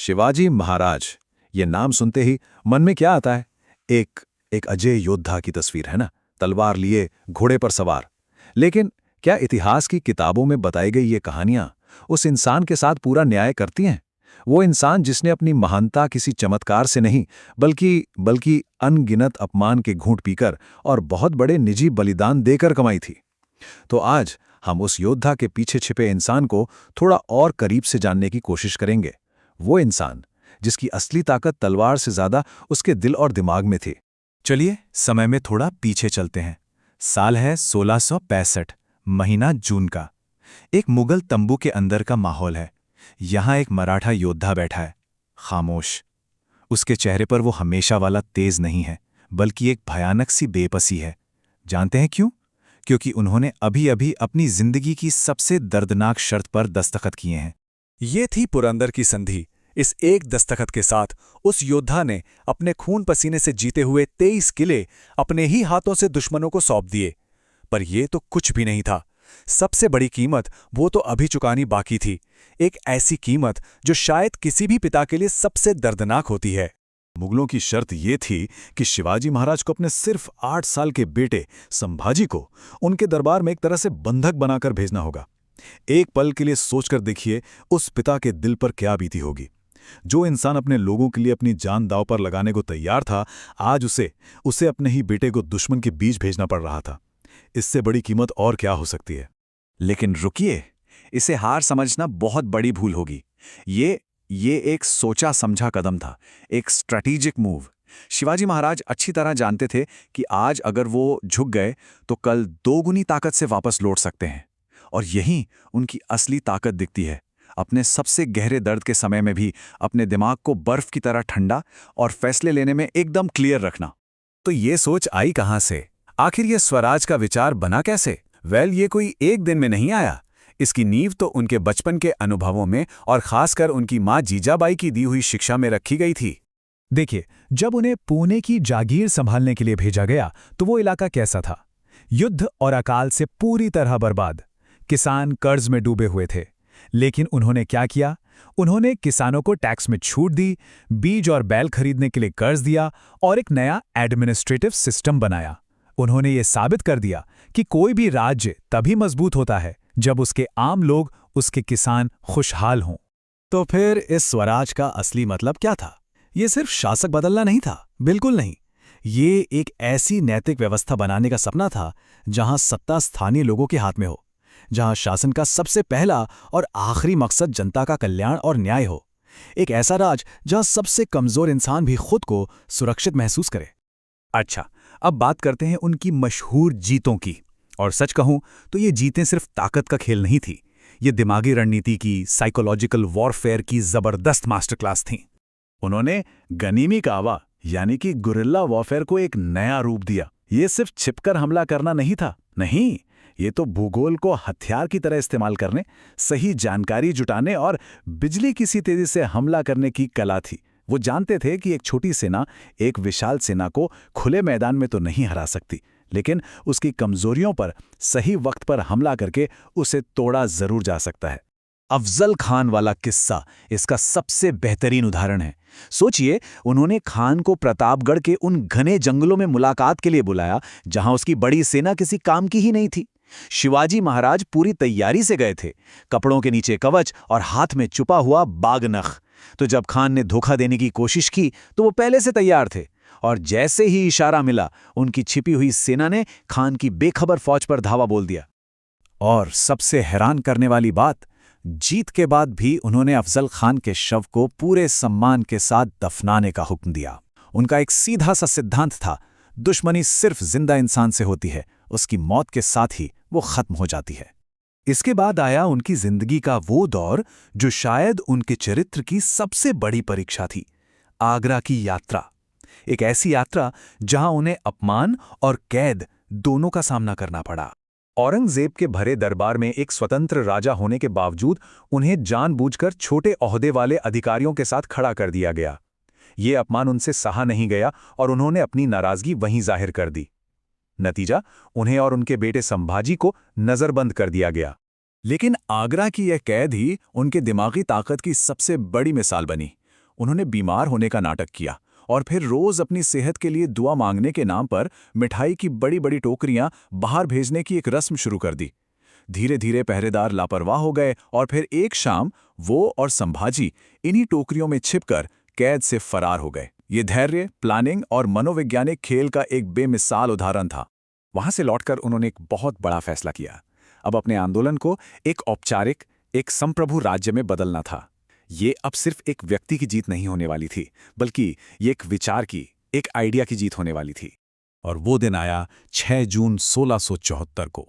शिवाजी महाराज, ये नाम सुनते ही मन में क्या आता है? एक एक अजय योद्धा की तस्वीर है ना, तलवार लिए घोड़े पर सवार। लेकिन क्या इतिहास की किताबों में बताई गई ये कहानियां उस इंसान के साथ पूरा न्याय करती हैं? वो इंसान जिसने अपनी महानता किसी चमत्कार से नहीं, बल्कि अनगिनत अपमान के घूंट पीकर और बहुत बड़े निजी बलिदान देकर कमाई थी। तो आज हम उस योद्धा के पीछे छिपे इंसान को थोड़ा और करीब से जानने की कोशिश करेंगे। वो इंसान जिसकी असली ताकत तलवार से ज्यादा उसके दिल और दिमाग में थी। चलिए समय में थोड़ा पीछे चलते हैं। साल है 1665, महीना जून का। एक मुगल तंबू के अंदर का माहौल है। यहां एक मराठा योद्धा बैठा है, खामोश। उसके चेहरे पर वो हमेशा वाला तेज नहीं है, बल्कि एक भयानक सी बेबसी है। जानते हैं क्यों? क्योंकि उन्होंने अभी अभी अपनी जिंदगी की सबसे दर्दनाक शर्त पर दस्तखत किए हैं। ये थी पुरंदर की संधि। इस एक दस्तखत के साथ उस योद्धा ने अपने खून पसीने से जीते हुए 23 किले अपने ही हाथों से दुश्मनों को सौंप दिए। पर यह तो कुछ भी नहीं था। सबसे बड़ी कीमत वो तो अभी चुकानी बाकी थी। एक ऐसी कीमत जो शायद किसी भी पिता के लिए सबसे दर्दनाक होती है। मुगलों की शर्त ये थी कि शिवाजी महाराज को अपने सिर्फ 8 साल के बेटे संभाजी को उनके दरबार में एक तरह से बंधक बनाकर भेजना होगा। एक पल के लिए सोचकर देखिए उस पिता के दिल पर क्या बीती होगी। जो इंसान अपने लोगों के लिए अपनी जान दांव पर लगाने को तैयार था, आज उसे अपने ही बेटे को दुश्मन के बीच भेजना पड़ रहा था। इससे बड़ी कीमत और क्या हो सकती है? लेकिन रुकिए, इसे हार समझना बहुत बड़ी भूल होगी। ये एक सोचा समझा कदम था, एक स्ट्रैटेजिक मूव। शिवाजी महाराज अच्छी तरह जानते थे कि आज अगर वो झुक गए तो कल दोगुनी ताकत से वापस लौट सकते हैं। और यहीं उनकी असली ताकत दिखती है। अपने सबसे गहरे दर्द के समय में भी अपने दिमाग को बर्फ की तरह ठंडा और फैसले लेने में एकदम क्लियर रखना। तो ये सोच आई कहां से? आखिर ये स्वराज का विचार बना कैसे? ये कोई एक दिन में नहीं आया। इसकी नींव तो उनके बचपन के अनुभवों में और खासकर उनकी मां जीजाबाई की दी हुई शिक्षा में रखी गई थी। देखिए, जब उन्हें पुणे की जागीर संभालने के लिए भेजा गया तो वो इलाका कैसा था? युद्ध और अकाल से पूरी तरह बर्बाद। किसान कर्ज में डूबे हुए थे। लेकिन उन्होंने क्या किया? उन्होंने किसानों को टैक्स में छूट दी, बीज और बैल खरीदने के लिए कर्ज दिया और एक नया एडमिनिस्ट्रेटिव सिस्टम बनाया। उन्होंने ये साबित कर दिया कि कोई भी राज्य तभी मजबूत होता है जब उसके आम लोग, उसके किसान खुशहाल हों। तो फिर इस स्वराज का असली मतलब क्या था? ये सिर्फ शासक बदलना नहीं था, बिल्कुल नहीं। ये एक ऐसी नैतिक व्यवस्था बनाने का सपना था जहां सत्ता स्थानीय लोगों के हाथ में हो, जहां शासन का सबसे पहला और आखिरी मकसद जनता का कल्याण और न्याय हो। एक ऐसा राज जहां सबसे कमजोर इंसान भी खुद को सुरक्षित महसूस करे। अच्छा, अब बात करते हैं उनकी मशहूर जीतों की। और सच कहूं तो ये जीतें सिर्फ ताकत का खेल नहीं थी। ये दिमागी रणनीति की, साइकोलॉजिकल वॉरफेयर की जबरदस्त मास्टर क्लास थी। उन्होंने गनीमी कावा यानी कि गुरिल्ला वॉरफेयर को एक नया रूप दिया। ये सिर्फ छिपकर हमला करना नहीं था, नहीं, ये तो भूगोल को हथियार की तरह इस्तेमाल करने, सही जानकारी जुटाने और बिजली की सी तेजी से हमला करने की कला थी। वो जानते थे कि एक छोटी सेना एक विशाल सेना को खुले मैदान में तो नहीं हरा सकती, लेकिन उसकी कमजोरियों पर सही वक्त पर हमला करके उसे तोड़ा जरूर जा सकता है। अफजल खान वाला किस्सा इसका सबसे बेहतरीन उदाहरण है। सोचिए, उन्होंने खान को प्रतापगढ़ के उन घने जंगलों में मुलाकात के लिए बुलाया जहां उसकी बड़ी सेना किसी काम की ही नहीं थी। शिवाजी महाराज पूरी तैयारी से गए थे, कपड़ों के नीचे कवच और हाथ में छुपा हुआ बागनख। तो जब खान ने धोखा देने की कोशिश की तो वो पहले से तैयार थे, और जैसे ही इशारा मिला उनकी छिपी हुई सेना ने खान की बेखबर फौज पर धावा बोल दिया। और सबसे हैरान करने वाली बात, जीत के बाद भी उन्होंने अफजल खान के शव को पूरे सम्मान के साथ दफनाने का हुक्म दिया। उनका एक सीधा सा सिद्धांत था, दुश्मनी सिर्फ जिंदा इंसान से होती है, उसकी मौत के साथ ही वो खत्म हो जाती है। इसके बाद आया उनकी जिंदगी का वो दौर जो शायद उनके चरित्र की सबसे बड़ी परीक्षा थी, आगरा की यात्रा। एक ऐसी यात्रा जहां उन्हें अपमान और कैद दोनों का सामना करना पड़ा। औरंगजेब के भरे दरबार में एक स्वतंत्र राजा होने के बावजूद उन्हें जानबूझकर छोटे ओहदे वाले अधिकारियों के साथ खड़ा कर दिया गया। ये अपमान उनसे सहा नहीं गया और उन्होंने अपनी नाराजगी वहीं जाहिर कर दी। नतीजा, उन्हें और उनके बेटे संभाजी को नजरबंद कर दिया गया। लेकिन आगरा की यह कैद ही उनके दिमागी ताकत की सबसे बड़ी मिसाल बनी। उन्होंने बीमार होने का नाटक किया और फिर रोज अपनी सेहत के लिए दुआ मांगने के नाम पर मिठाई की बड़ी बड़ी टोकरियां बाहर भेजने की एक रस्म शुरू कर दी। धीरे धीरे पहरेदार लापरवाह हो गए और फिर एक शाम वो और संभाजी इन्हीं टोकरियों में छिपकर कैद से फरार हो गए। ये धैर्य, प्लानिंग और मनोवैज्ञानिक खेल का एक बेमिसाल उदाहरण था। वहां से लौटकर उन्होंने एक बहुत बड़ा फैसला किया। अब अपने आंदोलन को एक औपचारिक, एक संप्रभु राज्य में बदलना था। ये अब सिर्फ एक व्यक्ति की जीत नहीं होने वाली थी, बल्कि ये एक विचार की, एक आइडिया की जीत होने वाली थी। और वो दिन आया 6 जून 1674 को।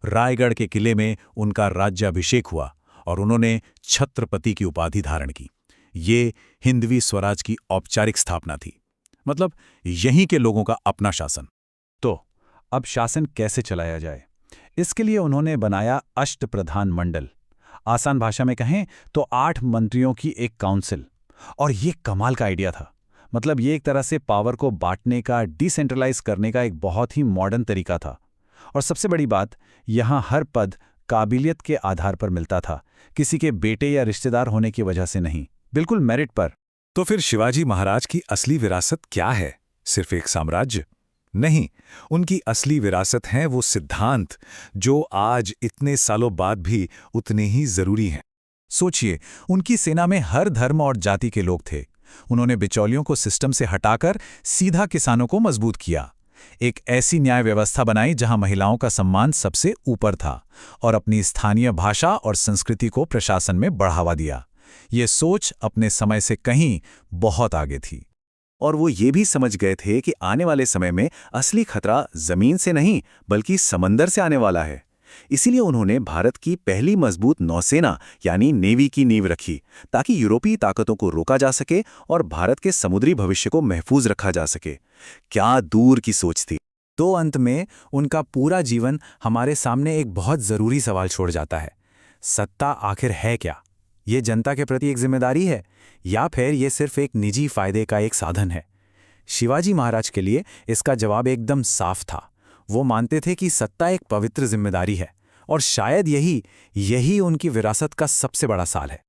रायगढ़ के किले में उनका राज्याभिषेक हुआ और उन्होंने छत्रपति की उपाधि धारण की। ये हिंदवी स्वराज की औपचारिक स्थापना थी, मतलब यहीं के लोगों का अपना शासन। तो अब शासन कैसे चलाया जाए, इसके लिए उन्होंने बनाया अष्टप्रधान मंडल। आसान भाषा में कहें तो 8 मंत्रियों की एक काउंसिल। और ये कमाल का आइडिया था। मतलब ये एक तरह से पावर को बांटने का, डिसेंट्रलाइज करने का एक बहुत ही मॉडर्न तरीका था। और सबसे बड़ी बात, यहाँ हर पद काबिलियत के आधार पर मिलता था, किसी के बेटे या रिश्तेदार होने की वजह से नहीं, बिल्कुल मेरिट पर। तो फिर शिवाजी महाराज की असली विरासत क्या है? सिर्फ एक साम्राज्य? नहीं, उनकी असली विरासत हैं वो सिद्धांत जो आज इतने सालों बाद भी उतने ही जरूरी हैं। सोचिए, उनकी सेना में हर धर्म और जाति के लोग थे। उन्होंने बिचौलियों को सिस्टम से हटाकर सीधा किसानों को मजबूत किया। एक ऐसी न्याय व्यवस्था बनाई जहां महिलाओं का सम्मान सबसे ऊपर था, और अपनी स्थानीय भाषा और संस्कृति को प्रशासन में बढ़ावा दिया। ये सोच अपने समय से कहीं बहुत आगे थी। और वो ये भी समझ गए थे कि आने वाले समय में असली खतरा जमीन से नहीं बल्कि समंदर से आने वाला है। इसीलिए उन्होंने भारत की पहली मजबूत नौसेना यानी नेवी की नींव रखी, ताकि यूरोपीय ताकतों को रोका जा सके और भारत के समुद्री भविष्य को महफूज रखा जा सके। क्या दूर की सोच थी। तो अंत में उनका पूरा जीवन हमारे सामने एक बहुत जरूरी सवाल छोड़ जाता है। सत्ता आखिर है क्या? ये जनता के प्रति एक जिम्मेदारी है, या फिर ये सिर्फ एक निजी फायदे का एक साधन है? शिवाजी महाराज के लिए इसका जवाब एकदम साफ था। वो मानते थे कि सत्ता एक पवित्र जिम्मेदारी है, और शायद यही उनकी विरासत का सबसे बड़ा साल है।